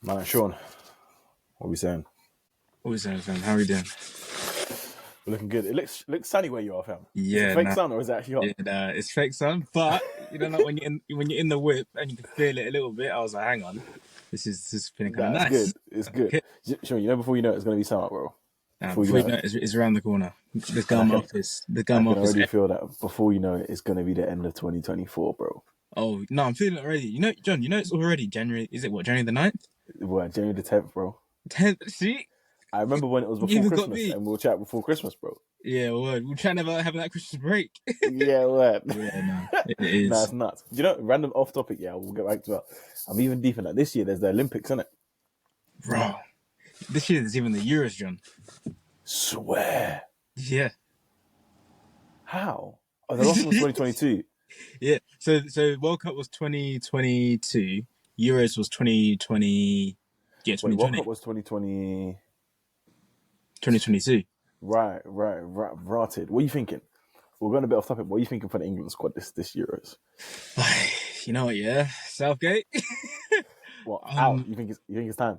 Man, Sean, what are we saying? What was that, fam? How are we doing? We're looking good. It looks sunny where you are, fam. Is it Yeah, fake nah, sun or is it actually hot? it's fake sun, but you know, like when you're in the whip and you can feel it a little bit. I was like, hang on, this is feeling kind of Nah, it's nice. good. It's good. Okay. Sean, before you know it, it's gonna be summer, bro. Now, Before you before you know know it, it, it's around the corner. The and gum office, the I gum can office. already feel that. Before you know it, it's gonna be the end of 2024, bro. Oh no, I'm feeling it already. You know, John. You know, it's already January. Is it what January the 9th? Well, January the 10th, bro. 10th. See, I remember when it was you before even got Christmas, me. and we'll chat before Christmas, bro. Yeah, word. We're trying to have that Christmas break. Yeah, what? Yeah, no, it Nah, is, it's nuts. Do you know, random off topic, yeah, we'll get back to that. I'm even deep in that. This year, there's the Olympics, isn't it? bro. This year there's even the Euros, John. Swear. Yeah. How? Oh, the last one was 2022. Yeah. So World Cup was 2022. Euros was 2020. Yeah, Wait, World Cup 2020. was 2020. 2022. Right. Rotted. What are you thinking? We're going a bit off topic. What are you thinking for the England squad this Euros? You know what? Yeah, Southgate. What out? um. You think it's time?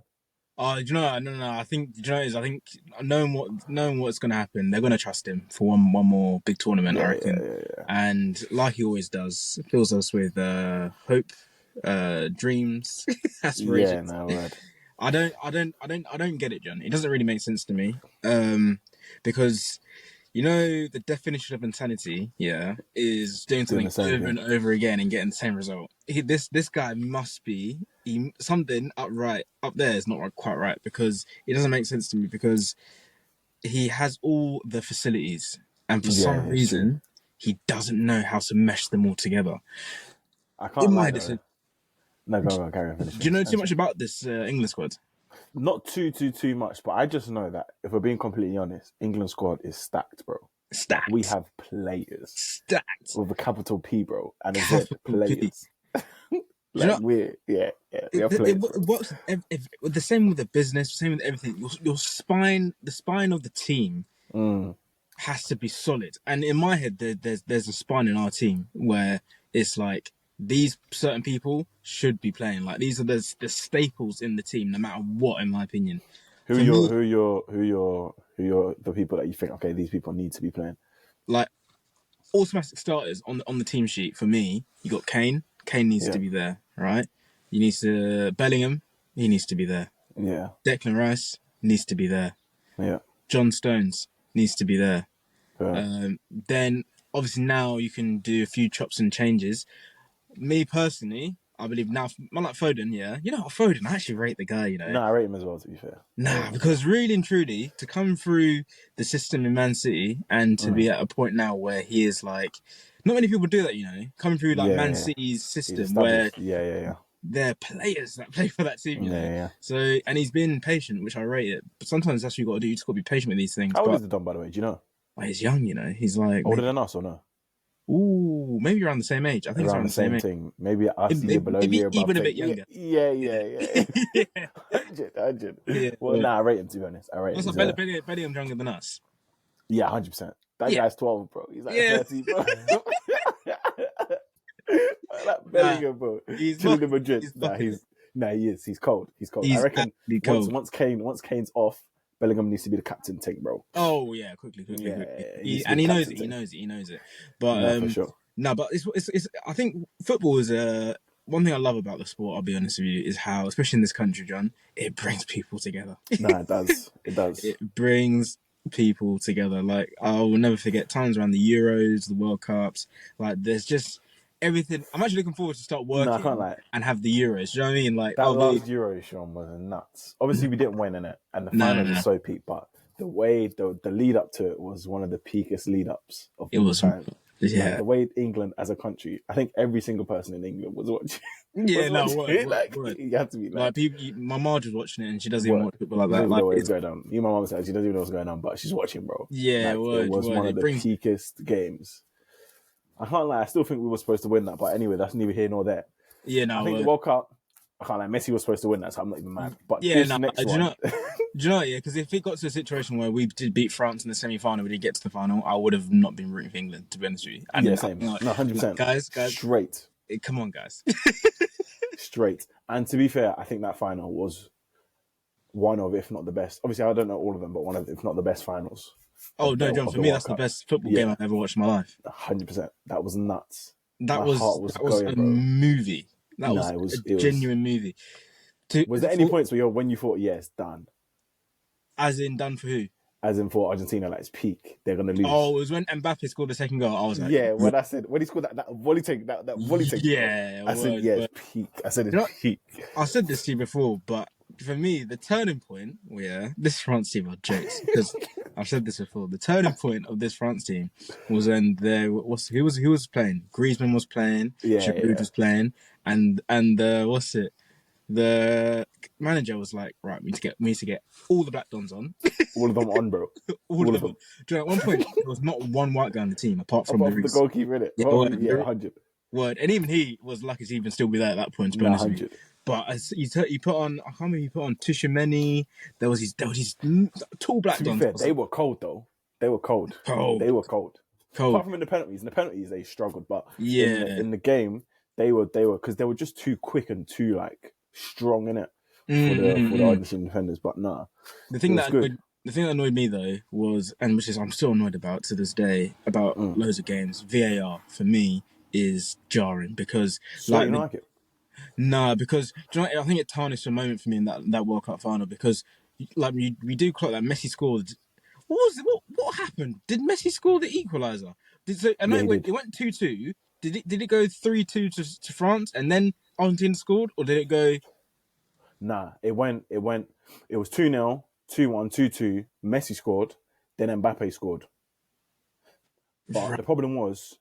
Do you know what? No. I think. Do you know what it is? I think knowing what's going to happen, they're going to trust him for one more big tournament. I reckon. Yeah. And like he always does, fills us with hope, dreams, Yeah, aspirations. no word. I don't get it, John. It doesn't really make sense to me. Because you know the definition of insanity, yeah, is doing Doing the something same over thing. and over again and getting the same result. This guy must be something up there is not quite right because it doesn't make sense to me because he has all the facilities and for Yeah, some it's true. reason he doesn't know how to mesh them all together. I In can't lie my though. decision, No, go, carry on, finish, do you know too answer. much about this England squad? Not too much, but I just know that if we're being completely honest, England squad is stacked, bro. We Stacked, have players stacked, with a capital P, bro, and a Z capital P. Do players. you Like know we have players, it bro. works the same with the business, same with everything. Your spine, the spine of the team Mm. has to be solid. And in my head, there's a spine in our team where it's like these certain people should be playing. Like these are the staples in the team, no matter what. In my opinion, Who for your me, who your who your who your the people that you think okay these people need to be playing? like automatic starters on the team sheet. For me, you got Kane. Kane needs Yeah, to be there, right? You need to Bellingham. He needs to be there. yeah, Declan Rice needs to be there. yeah. John Stones needs to be there. Uh, Then obviously now you can do a few chops and changes. Me personally, I believe now, man like Foden, yeah. You know what, Foden, I actually rate the guy, you know. no, I rate him as well. To be fair, I rate Nah, him as well. because really and truly, to come through the system in Man City and to be at a point now where he is like, not many people do that, you know, coming through like Man Yeah, City's he's system where established. Yeah. they're players that play for that team, you know. Yeah. So, and he's been patient, which I rate it. But sometimes that's what you got to do. You just got to be patient with these things. How old is But the Don, by the way? Do you know? well, he's young, you know. He's like Older maybe, than us or no? maybe around the same age. I think he's Around around the the same same age. thing. Maybe us year below, Maybe year above even a thing. bit younger. Yeah. Yeah, 100. yeah. Well, nah, I rate him, to be honest. I rate him. That's like Bellingham's younger than us. Yeah, 100%. That Yeah, guy's 12, bro. He's like yeah. 30, bro. Like Nah, Bellingham, bro. he's Chilling in bucket. Madrid. He's bucket. He is. He's cold. I He's reckon actually once cold. once Kane's off, Bellingham needs to be the captain thing, bro. Oh yeah, quickly. Yeah, he needs He, to be and the he knows captain it. He thing. knows it. He knows it. But No, for sure. no, but it's. I think football is one thing I love about the sport. I'll be honest with you, is how, especially in this country, John, it brings people together. No, it does. It does. It brings people together. Like I will never forget times around the Euros, the World Cups. Like there's just everything. I'm actually looking forward to start No, I can't working lie. and have the Euros. Do you know what I mean? Like That I'll be last Euro, Sean, was nuts. Obviously, we didn't win in it, and the no, no, finals were no. so peak. But the way the lead up to it was one of the peakest lead ups of It all was time. Like yeah, the way England as a country, I think every single person in England was watching. yeah. Was No, watching word, it. word, Like word. you have to be Like like, people, my Marge was watching it and she doesn't even word. watch football like She doesn't that. even Like know what is it's going on. You, my mom said she doesn't even know what's going on, but she's watching, bro. yeah, Like it word, was word. one of It the brings peakest games. I can't lie. I still think we were supposed to win that, but anyway, that's neither here nor there. yeah, I no, think the word. World Cup. I can't lie. Messi was supposed to win that, so I'm not even mad. But Yeah, this no. next Do you one. know? Do you know? Yeah, because if it got to a situation where we did beat France in the semi-final, we did get to the final, I would have not been rooting for England, to be honest with you. Yeah, And same. like, No, like 100%. guys, Straight. come on, guys. straight. And to be fair, I think that final was one of, if not the best. Obviously, I don't know all of them, but one of, if not the best finals. Oh no, John! For me, that's the best football game I've ever watched in my life. 100%. That was nuts. That was a movie. That was a genuine movie. Was there any points when you thought, yeah, it's done? As in done for who? As in for Argentina, like it's peak. They're gonna lose. Oh, it was when Mbappe scored the second goal. I was like, yeah. When I said when he scored that volley take, that volley take. Yeah, I said, yeah, it's peak. I said it's peak. I said this to you before, but for me, the turning point, this France team are jokes because I've said this before. The turning point of this France team was when who was playing? Griezmann was playing, Giroud was playing, and the manager was like, right, we need to get all the Black Dons on. All of them on, bro. all of them. Do you know, at one point, there was not one white guy on the team apart from the goalkeeper, innit? Yeah, 100. Word. And even he was lucky to even still be there at that point, to be honest with you. But as you put on, I can't remember, you put on Tuchemeni. There was these tall Black Dons. To be fair, they were cold, though. They were cold. They were cold. Apart from in the penalties. In the penalties, they struggled. But in the game, they were because they were just too quick and too, like, strong in it for the Argentine defenders. But nah, the thing that annoyed me though was, and which is I'm still annoyed about to this day about loads of games, VAR for me is jarring because like it. Nah, because do you know what, I think it tarnished a moment for me in that World Cup final because like we do clock that Messi scored. What happened? Did Messi score the equaliser? It went 2-2. Did it go 3-2 to France and then Argentina scored, or did it go? Nah, it was 2-0, 2-1, 2-2. Messi scored, then Mbappe scored. But the problem was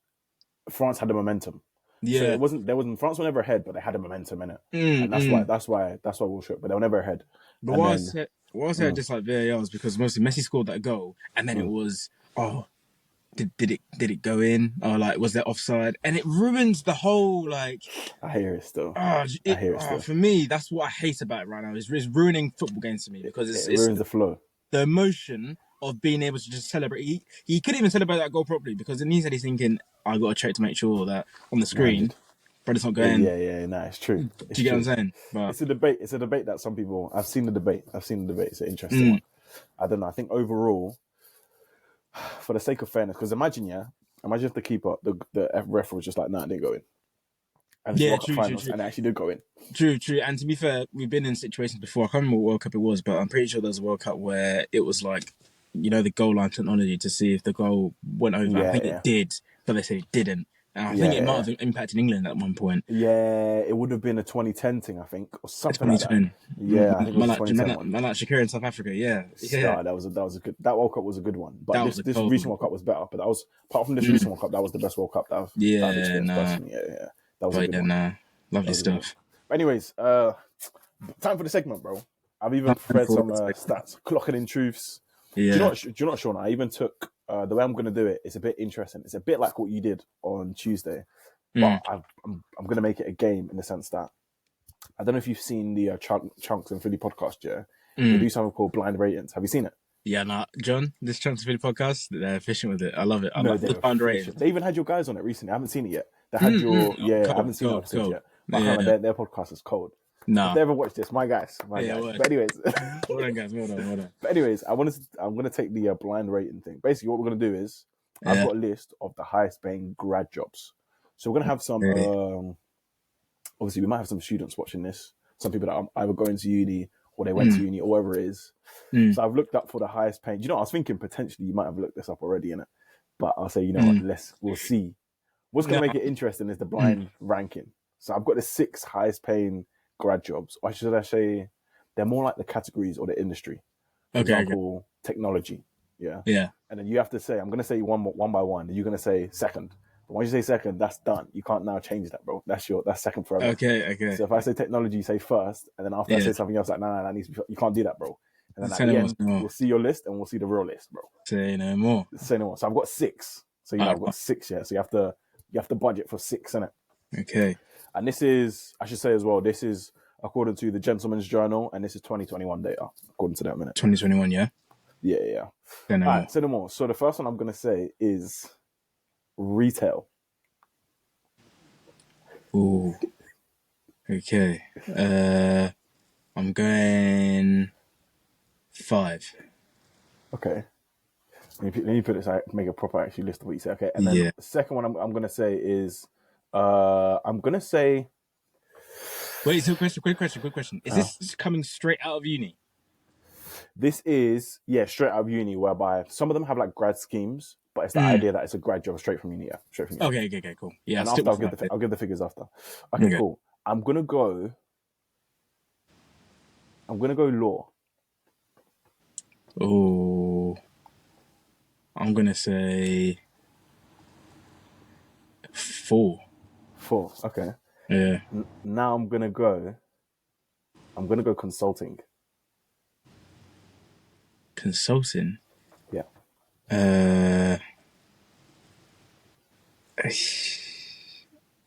France had the momentum. Yeah, so France were never ahead, but they had a momentum in it, and that's why we'll show it. But they were never ahead. But why I said I dislike VAR is because mostly Messi scored that goal, and then it was did it go in, or like was there offside, and it ruins the whole like. I hear it still. For me, that's what I hate about it right now. It's ruining football games for me because it ruins the flow. The emotion of being able to just celebrate. He couldn't even celebrate that goal properly because in he said he's thinking, I got to check to make sure that on the screen, but it's not going. Yeah, no, it's true. Do you get what I'm saying? But it's a debate. It's a debate that some people. I've seen the debate. It's an interesting one. I don't know. I think overall, for the sake of fairness, because imagine if the keeper, the ref was just like, nah, it didn't go in. And true. And it actually did go in. True. And to be fair, we've been in situations before. I can't remember what World Cup it was, but I'm pretty sure there was a World Cup where it was like, the goal line technology to see if the goal went over. I think it did, but they said it didn't. And I think it might have impacted England at one point. Yeah, it would have been a 2010 thing, I think, or something like that. Yeah, I think it was 2010. Man, like Shakira in South Africa, yeah. That was a good. That World Cup was a good one, but this recent World Cup was better. But that was, apart from this recent World Cup, that was the best World Cup that I've experienced personally. Yeah, that was a good one. Lovely stuff. Anyways, time for the segment, bro. I've even prepared some stats, clocking in truths. Yeah. Do you know what, Sean? I even took the way I'm going to do it. It's a bit interesting. It's a bit like what you did on Tuesday, but I'm going to make it a game in the sense that I don't know if you've seen the Chunks and Philly podcast. Yeah, they do something called blind ratings. Have you seen it? Yeah, John. This Chunks and Philly podcast, they're efficient with it. I love it. I love the blind ratings. They even had your guys on it recently. I haven't seen it yet. They had I haven't seen it yet. But their podcast is cold. If they ever watch this, my guys. But anyways, well done, guys. Well done. But anyways, I'm gonna take the blind rating thing. Basically, what we're gonna do is I've got a list of the highest paying grad jobs. So we're gonna have some. Obviously, we might have some students watching this. Some people that are either going to uni or they went to uni or whatever it is. So I've looked up for the highest paying. I was thinking potentially you might have looked this up already, innit? But I'll say, we'll see. What's gonna make it interesting is the blind ranking. So I've got the 6 highest paying grad jobs, or should I say they're more like the categories or the industry. For example, technology. Yeah. And then you have to say, I'm going to say one by one, and you're going to say second. But once you say second, that's done. You can't now change that, bro. That's second forever. Okay. So if I say technology, you say first, and then after I say something else, like, nah, that needs to be, you can't do that, bro. And then at the end, we'll see your list and we'll see the real list, bro. Say no more. So I've got 6. So I've got 6, yeah. So you have to budget for 6, innit? Okay. And this is, I should say as well, this is according to the Gentleman's Journal, and this is 2021 data, according to that minute. 2021, yeah? Yeah. All right, say no more. So the first one I'm going to say is retail. Ooh. Okay. I'm going 5. Okay. Let me put this out, make a proper actually list of what you say. Okay, and then Yeah. the second one I'm gonna say is I'm gonna say Wait. So, quick question. Is this coming straight out of uni? this is straight out of uni, whereby some of them have like grad schemes, but it's the Mm. idea that it's a grad job straight from uni, straight from uni. Okay. Cool. Yeah. And Stick after with 5 then. I'll give the figures after. Okay, Okay. cool. I'm gonna go law. Oh, I'm gonna say 4. 4. Okay. Yeah. Now I'm gonna go consulting. Consulting. Yeah. I'm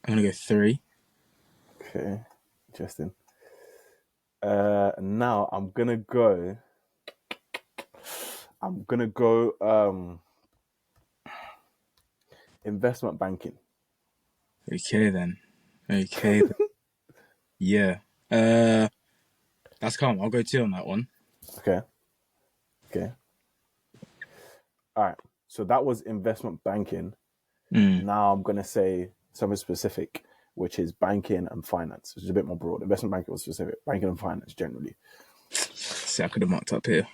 gonna go 3. Okay. Interesting. Now I'm gonna go investment banking. Okay then. Okay. Yeah. Uh, that's calm. I'll go 2 on that one. Okay. Okay. All right. So that was investment banking. Mm. Now I'm gonna say something specific, which is banking and finance, which is a bit more broad. Investment banking was specific. Banking and finance generally. See, I could have marked up here.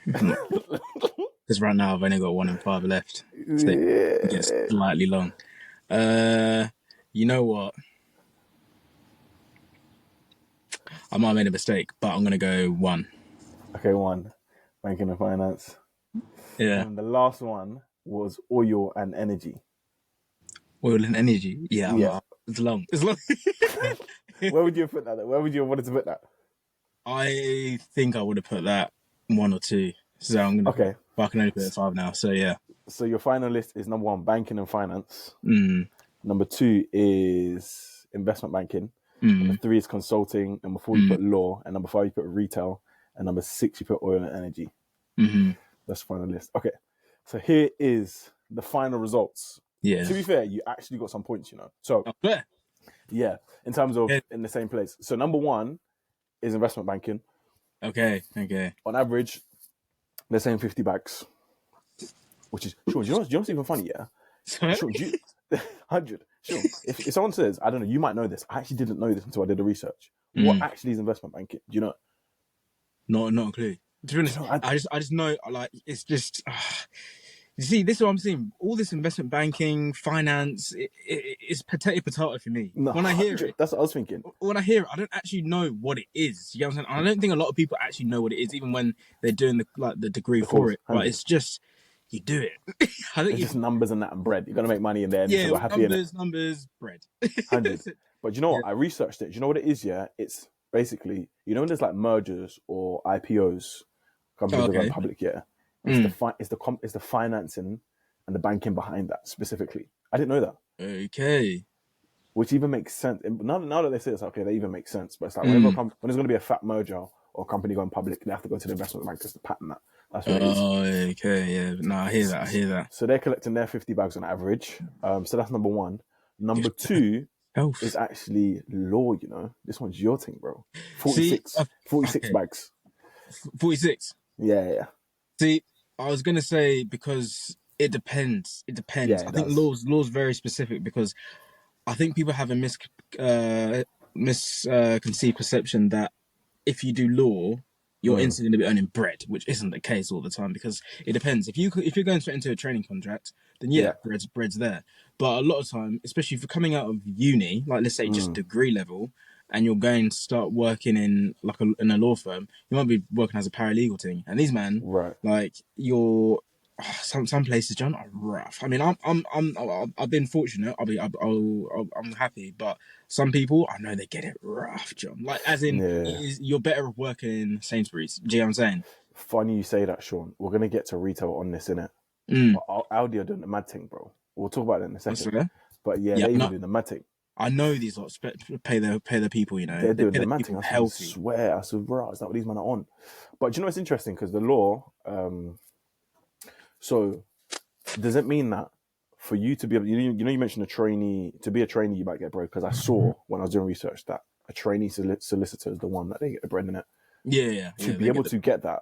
Because right now I've only got 1 and 5 left. So it gets Yeah. slightly long. You know what? I might have made a mistake, but I'm gonna go 1. Okay, one. Banking and finance. Yeah. And the last one was oil and energy. Oil and energy. Yeah, Yeah. it's long. It's long. Where would you have put that? Where would you have wanted to put that? I think I would have put that 1 or 2. So I'm gonna. Okay. But I can only put it 5 now. So yeah. So your final list is number 1, banking and finance. Mm. Number 2 is investment banking. Number 3 is consulting. Number 4 you put law, and number 5 you put retail, and number 6 you put oil and energy. Mm-hmm. That's the final list. Okay, so here is the final results. Yeah. To be fair, you actually got some points, you know. So fair. yeah, in terms of Okay. in the same place. So number 1 is investment banking. Okay. On average, they're saying 50 bags, which is sure. Do you know what's even funny? Yeah, Sorry? sure. 100. Sure. If someone says, I don't know, you might know this. I actually didn't know this until I did the research. What actually is investment banking? Do you know? Not a clue. To be honest, You know, I just know like it's just. You see, this is what I'm seeing. All this investment banking, finance, it's potato for me. no, When I hear 100. it, That's what I was thinking. I don't actually know what it is. You know what I'm saying? I don't think a lot of people actually know what it is, even when they're doing the degree The for course, it. But 100. it's just you do it. I think It's just numbers and that and bread. You're gonna make money in there, and yeah, so we're happy in it. numbers, bread. 100. But you know Yeah. what? I researched it. Do you know what it is? Yeah, it's basically when there's like mergers or IPOs, companies that are going Okay. public. Yeah, it's the financing and the banking behind that specifically. I didn't know that, Okay. which even makes sense. And now that they say it's okay, they even make sense. But it's like when there's going to be a fat merger or a company going public, they have to go to the investment bankers to patent that. That's what it is. Oh, okay. Yeah. No, I hear that. So they're collecting their 50 bags on average. So that's number 1. Number 2 Health. is actually law, you know. This one's your thing, bro. See, 46 okay. bags. 46. Yeah. See, I was gonna say because it depends. It depends. Yeah, I it think does. laws very specific because I think people have a misconceived perception that if you do law, you're instantly going to be earning bread, which isn't the case all the time because it depends. If you're going straight into a training contract, then yeah, Yeah. bread's there. But a lot of time, especially if you're coming out of uni, like let's say just degree level, and you're going to start working in in a law firm, you might be working as a paralegal thing, and these man, Right. like some places, John, are rough. I mean, I've been fortunate. I'm happy, but some people, I know they get it rough, John. Like, as in, Yeah. you're better off working in Sainsbury's. Do you know what I'm saying? Funny you say that, Sean. We're going to get to retail on this, innit? Mm. But Audi are doing the mad thing, bro. We'll talk about it in a That's second. fair. But yeah, Yeah, they're even no, doing the mad thing. I know these lots pay their people. You know, They're they doing pay the their mad people thing. I healthy. swear. Is that what these men are on? But you know what's interesting? Because the law, so does it mean that for you to be able, you mentioned a trainee, to be a trainee, you might get broke? Because I saw when I was doing research that a trainee solicitor is the one that they get the bread in it. Yeah. To be able to get that,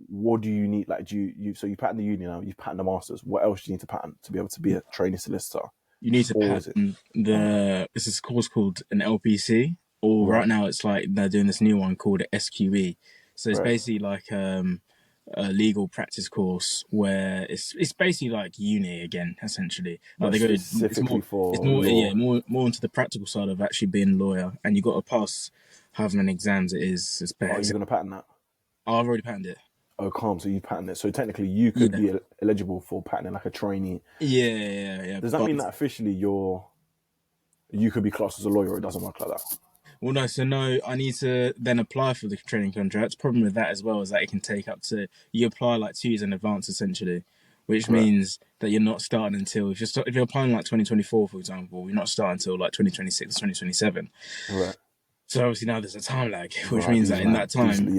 what do you need? Like, do you so you patent the uni now, you patent the masters. What else do you need to patent to be able to be a trainee solicitor? You need to patent this is a course called an LPC, or right now it's like they're doing this new one called a SQE. So it's basically like a legal practice course where it's basically like uni again, essentially. Like they go specifically it's more into the practical side of actually being a lawyer, and you got to pass however many exams it is. It's Are you going to patent that? Oh, I've already patented it. Oh, calm. So you patent it. So technically, you could be eligible for patenting like a trainee. Yeah. Does that mean that officially you could be classed as a lawyer, or it doesn't work like that? Well, no, I need to then apply for the training contract. Problem with that as well is that it can take up to, you apply like 2 years in advance essentially, which means that you're not starting until, if you're applying like 2024, for example, you're not starting until like 2026 or 2027. Right. So obviously now there's a time lag, which means that in that time, do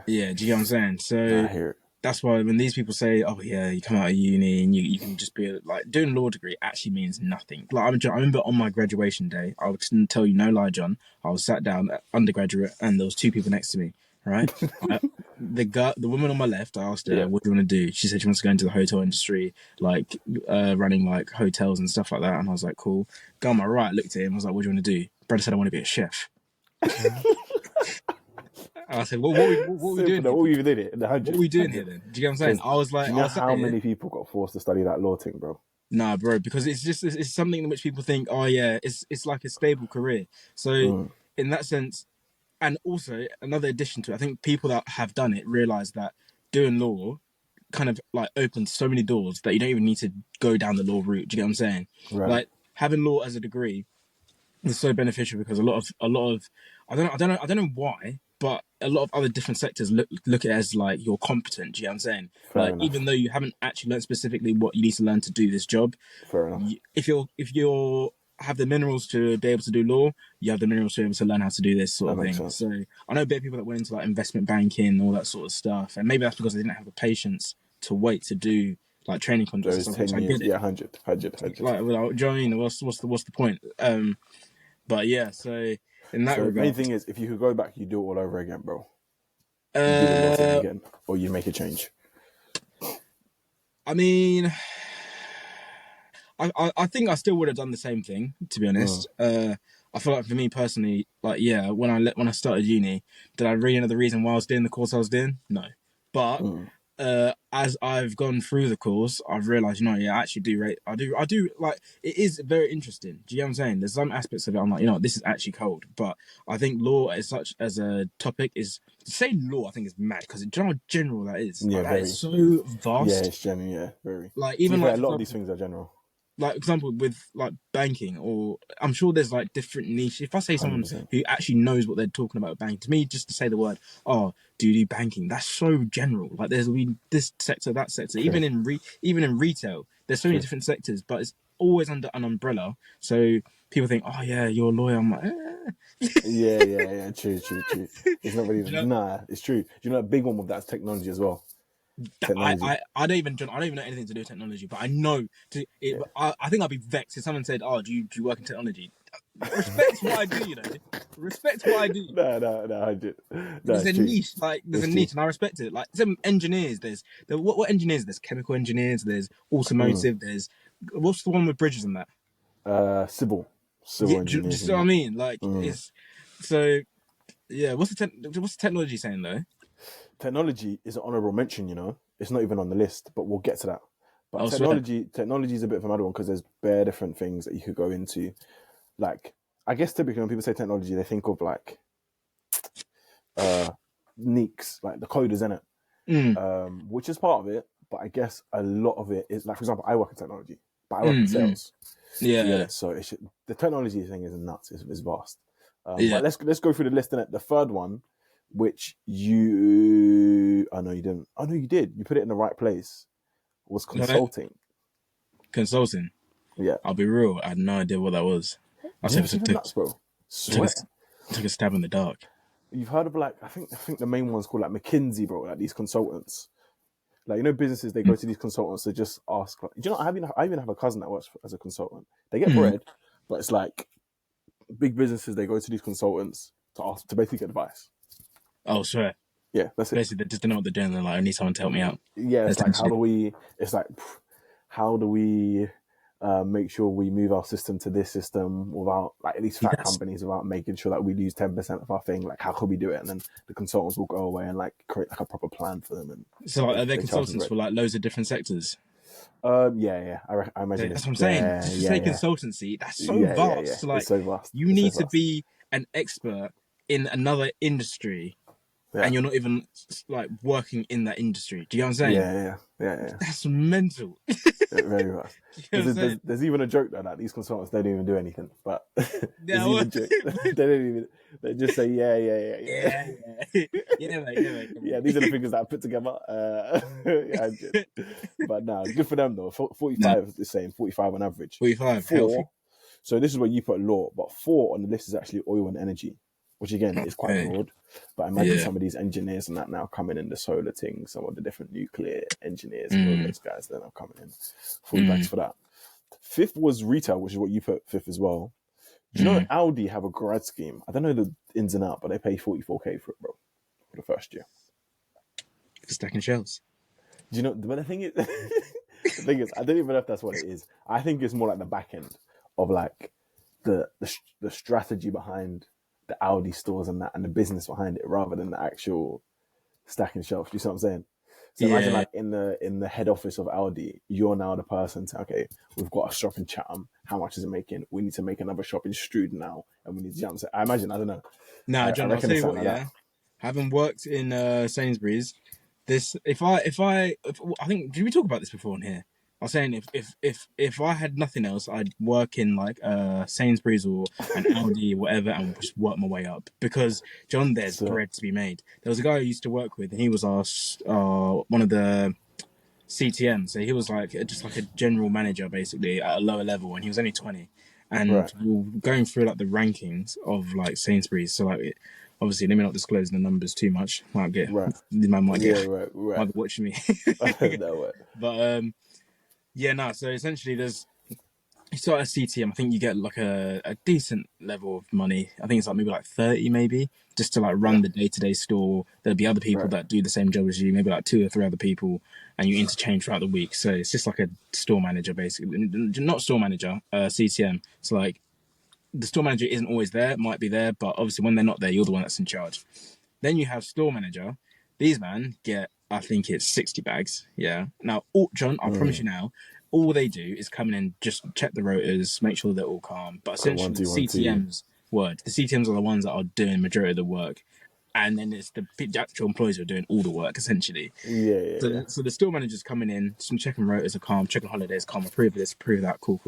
you get what I'm saying? So I hear it. That's why when these people say, "Oh yeah, you come out of uni and you can just be like doing a law degree," actually means nothing. Like I remember on my graduation day, I would tell you no lie, John. I was sat down undergraduate, and there was 2 people next to me. Right, the woman on my left, I asked her, "What do you want to do?" She said she wants to go into the hotel industry, like running like hotels and stuff like that. And I was like, "Cool." Guy on my right looked at him. I was like, "What do you want to do?" Brother said, "I want to be a chef." I said, "Well, what are we doing? What are we doing here? What are we doing here then?" Do you get what I'm saying? I was like, do you know how many people got forced to study that law thing, bro? Nah, bro, because it's something in which people think, oh yeah, it's like a stable career. So in that sense, and also another addition to it, I think people that have done it realize that doing law kind of like opens so many doors that you don't even need to go down the law route. Do you get what I'm saying? Right. Like having law as a degree is so beneficial because a lot of I don't know why, but a lot of other different sectors look at it as like you're competent. Do you know what I'm saying? Fair like enough. Even though you haven't actually learned specifically what you need to learn to do this job, fair enough. If you're have the minerals to be able to do law, you have the minerals to be able to learn how to do this sort of thing. Sense. So I know a bit of people that went into like investment banking and all that sort of stuff, and maybe that's because they didn't have the patience to wait to do like training contracts. Those 10 years, yeah, 100. Like, do you know what I mean? What's the point? But yeah, so in that regard, the main thing is, if you could go back, you do it all over again, bro. You do the law thing again, or you make a change. I mean, I think I still would have done the same thing, to be honest. I feel like for me personally, like when I started uni, did I really know the reason why I was doing the course I was doing? No, but as I've gone through the course, I've realised, I actually do rate. I do like it is very interesting. Do you know what I'm saying? There's some aspects of it I'm like, this is actually cold. But I think law as such as a topic is, to say law, I think is mad because do you know how general that is? Yeah, like, it's so vast. Yeah, it's general. Yeah, very. Like even like a lot of these things are general. Like example with like banking, or I'm sure there's like different niche. If I say someone 100%. Who actually knows what they're talking about banking, to me, just to say the word, "Oh, do you do banking?" That's so general. Like there's this sector, that sector. True. Even in retail, there's so many different sectors, but it's always under an umbrella. So people think, "Oh yeah, you're a lawyer." I'm like, yeah. True. It's not really. Nah, it's true. You know, a big one with that is technology as well. I don't even know anything to do with technology, but I know I think I'd be vexed if someone said, "Oh, do you work in technology?" Respect what I do, Respect what I do. No, I did. There's a niche, and I respect it. Like some engineers, what engineers? There's chemical engineers, there's automotive, there's what's the one with bridges and that? Civil engineers. Do you see what I mean? Like it's so. Yeah, what's the technology saying though? Technology is an honourable mention, It's not even on the list, but we'll get to that. But technology is a bit of another one because there's bare different things that you could go into. Like, I guess typically when people say technology, they think of like NEECs, like the coders in it, which is part of it. But I guess a lot of it is like, for example, I work in technology, but I work in sales. Yeah. So the technology thing is nuts. It's vast. But let's go through the list in it. The third one, which I know you didn't. I know you did. You put it in the right place. Was consulting. Consulting. Yeah. I'll be real. I had no idea what that was. I said it's nuts, bro. Took a stab in the dark. You've heard of like I think the main one's called like McKinsey, bro. Like these consultants. Like businesses they go to these consultants to just ask. Like, do you know? I even have a cousin that works as a consultant. They get bread, but it's like big businesses. They go to these consultants to ask to basically get advice. Oh, swear. Yeah, that's it. Basically, they just don't know what they're doing. They're like, I need someone to help me out. Yeah, it's like how do we make sure we move our system to this system without like these fat companies without making sure that we lose 10% of our thing? Like how could we do it? And then the consultants will go away and like create like a proper plan for them. And so like, are they consultants for like loads of different sectors? Yeah. I imagine that's what I'm saying. Just to say consultancy, that's so vast. Like, it's so vast. You need to be an expert in another industry, and you're not even like working in that industry. Do you know what I'm saying? Yeah. That's mental. Very vast. There's even a joke that these consultants don't even do anything, but there's even a joke. They don't even. They just say yeah. Mate. Yeah, these are the figures that I put together. But no, good for them though. 45 is the same. 45 on average. 45. 4. So this is where you put law, but 4 on the list is actually oil and energy, which again is quite broad. But imagine some of these engineers and that now coming in the solar thing, some of the different nuclear engineers, all those guys that are coming in. 40 bags for that. 5th was retail, which is what you put 5th as well. Do you know Audi have a grad scheme? I don't know the ins and outs, but they pay 44k for it, bro, for the first year. For stacking shelves. Do you know? But the thing is, I don't even know if that's what it is. I think it's more like the back end of like the strategy behind the Audi stores and that, and the business behind it, rather than the actual stacking shelves. Do you see what I'm saying? So imagine like in the head office of Audi, you're now the person to, okay, we've got a shop in Chatham. How much is it making? We need to make another shop in Strood now, and we need to jump. So I imagine, I don't know. Nah, John, I'll tell you what. Yeah, having worked in Sainsbury's, I think, did we talk about this before in here? I was saying if I had nothing else, I'd work in like Sainsbury's or an Audi or whatever, and just work my way up, because John, there's bread to be made. There was a guy I used to work with, and he was one of the CTM, so he was like just like a general manager basically at a lower level, and he was only 20, and we were going through like the rankings of like Sainsbury's. So like, obviously, let me not disclose the numbers too much. Might get might be watching me. But so essentially you start at CTM, I think you get like a decent level of money. I think it's like maybe like 30 maybe, just to like run the day-to-day store. There'll be other people that do the same job as you, maybe like 2 or 3 other people, and you interchange throughout the week. So it's just like a store manager basically. Not store manager, CTM. So like the store manager isn't always there, might be there, but obviously when they're not there, you're the one that's in charge. Then you have store manager. These man get, I think it's 60 bags. Yeah. Now, John, I promise you now, all they do is come in and just check the rotors, make sure they're all calm. But essentially, the CTMs are the ones that are doing majority of the work. And then it's the actual employees who are doing all the work, essentially. So the store manager's coming in, just checking rotors are calm, checking holidays calm, approve this, approve that, cool.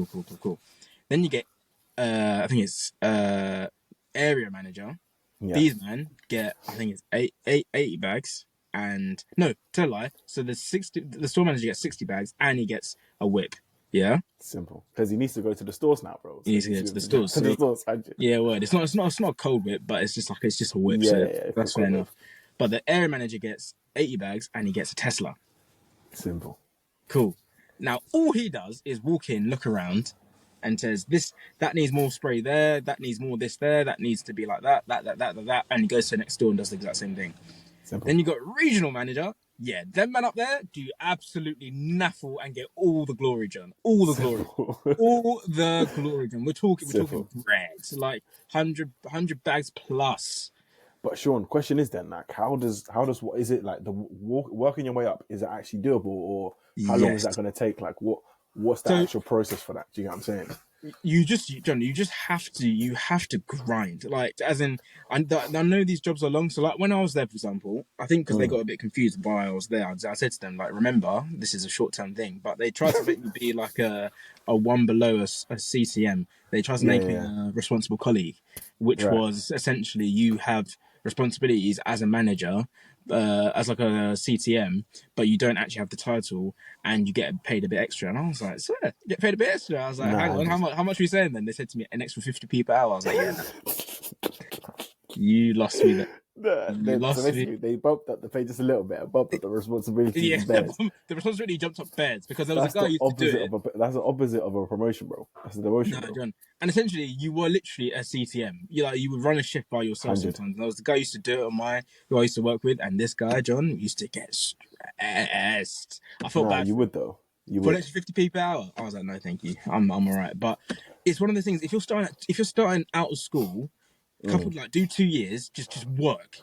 Then you get, I think it's area manager. Yeah. These men get, I think it's 80 bags, and no, tell a lie. So the store manager gets 60 bags, and he gets a whip. Yeah, simple, because he needs to go to the stores now, bro. So he needs to go to the stores. Yeah, word. It's not a cold whip, but it's just a whip. That's fair enough. But the area manager gets 80 bags, and he gets a Tesla. Simple. Cool. Now all he does is walk in, look around, and says that needs more spray there, that needs more this there, that needs to be like that, and he goes to the next store and does the exact same thing. Simple. Then you got regional manager. Yeah, them men up there do absolutely naffle and get all the glory, John. All the glory. All the glory, John. We're talking bread, like 100 bags plus. But Sean, question is then, like, how does what is it like the working your way up? Is it actually doable, or how long is that going to take? Like, what's the actual process for that? Do you know what I'm saying? John, you have to grind. Like, as in, I know these jobs are long. So like when I was there, for example, I think because they got a bit confused while I was there, I said to them, like, remember, this is a short-term thing. But they tried to make me be like a one below a CCM. They tried to make me a responsible colleague, which was essentially you have responsibilities as a manager, as like a CTM, but you don't actually have the title, and you get paid a bit extra. And I was like, sir, you get paid a bit extra? I was like, hang on, how much are you saying then? They said to me, an extra 50p per hour. I was like, yeah, no. You lost me there. You So lost me. basically, they bumped up the pay just a little bit, bumped up the responsibilities Yeah, and bears. the responsibility jumped up beds because there was a That's guy the who used to do opposite it. of that's the opposite of a promotion, bro. That's the demotion, No, bro. John. And essentially, you were literally a CTM. You would run a shift by yourself 100. sometimes. There was the guy who used to do it on who I used to work with, and this guy, John, used to get stressed. I felt Nah, bad you for him. would though. You For an would. extra 50p per hour, I was like, no, thank you. I'm all right. But it's one of the things. If you're starting out of school, coupled like do 2 years, just work.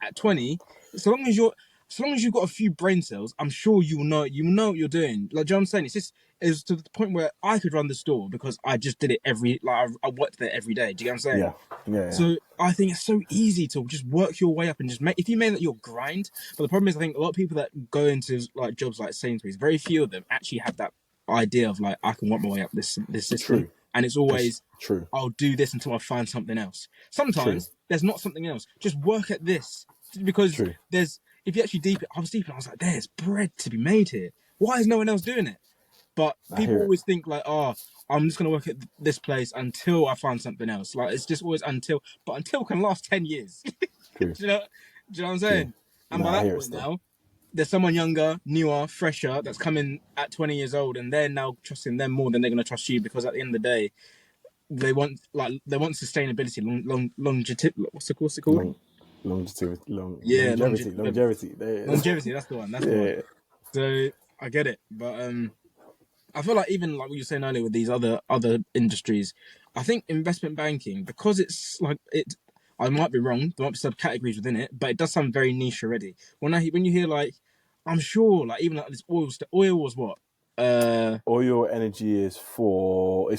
At 20, so long as you're, so long as you've got a few brain cells, I'm sure you will know what you're doing. Like John saying, it's to the point where I could run the store because I just did it I worked there every day. Do you get what I'm saying? Yeah. Yeah. Yeah. So I think it's so easy to just work your way up and just if you made that your grind. But the problem is, I think a lot of people that go into like jobs like Sainsbury's, very few of them actually have that idea of like, I can work my way up this system. True. And it's always, True. I'll do this until I find something else. True. Sometimes there's not something else. Just work at this because True. if you actually I was deep and I was like, there's bread to be made here. Why is no one else doing it? But I people hear it. always think like, oh, I'm just going to work at this place until I find something else. Like, it's just always until, but until can last 10 years. True. Do you know what I'm saying? And Nah, by I that hear it point still. now, there's someone younger, newer, fresher that's coming at 20 years old, and they're now trusting them more than they're going to trust you because at the end of the day, they want sustainability, longevity. What's it called? Yeah, Longevity. There it is. longevity. That's the one. That's the one. Yeah. So I get it, but I feel like even like what you were saying earlier with these other industries, I think investment banking, because it's like it. I might be wrong. There might be subcategories within it, but it does sound very niche already. When you hear like, I'm sure like even like this oil was what Oil energy is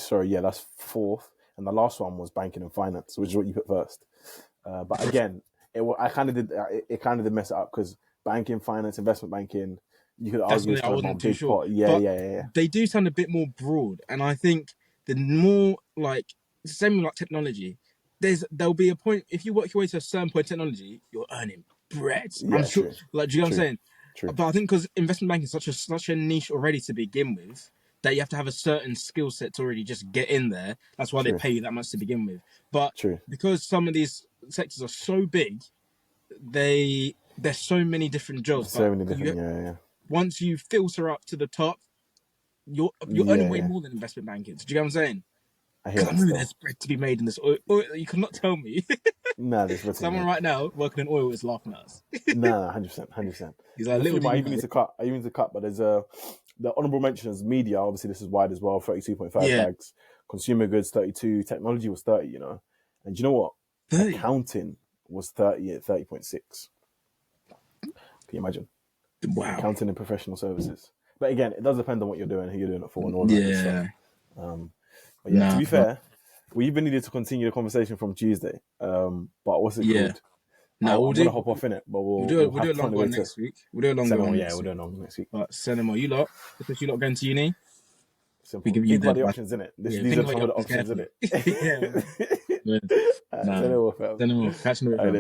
sorry, yeah, that's fourth, and the last one was banking and finance, which is what you put first. But again, I kind of did it kind of did mess it up because banking, finance, investment banking, you could that's argue what it's I kind of one wasn't too big sure. pot. Yeah, But yeah. they do sound a bit more broad, and I think the more like same like technology, there'll be a point if you work your way to a certain point in technology, you're earning bread. I'm Yeah, sure. true, Like, do you know what I'm true, saying? true, But I think because investment banking is such a niche already to begin with, that you have to have a certain skill set to already just get in there. That's why they true, pay you that much to begin with. But true. because some of these sectors are so big, there's so many different jobs. There's But so many different. Yeah, once you filter up to the top, you're yeah, earning way yeah. more than investment bankers. Do you get what I'm saying? I hear Because I that know still. there's bread to be made in this oil. You cannot tell me. Nah, there's what's Someone mate. right now working in oil is laughing at us. Nah, 100%, 100%. He's like, There's a little few do more I you even know. need to cut. But there's the honorable mentions media. Obviously, this is wide as well. 32.5 Yeah, bags. Consumer goods 32. Technology was 30. You know, and do you know what? 30. Accounting was 30 at 30.6. Can you imagine? Wow. Accounting and professional services. But again, it does depend on what you're doing, who you're doing it for, and all that good stuff. Yeah. But yeah, to Nah. be fair, we even needed to continue the conversation from Tuesday. But what's it Yeah. called? No, I'm gonna hop off in it, but we'll we'll do have a to find longer a way one to next week. We'll do a longer send them one on. Yeah, next we'll do week. it on next week. But send them all. You lot, because you lot going to uni, we Simple. give you Think the about the advice. options, innit? Yeah, These think are about some your of the options options, carefully. innit? Yeah. Send Nah. it off, fam. Send them all. Catch them All with right,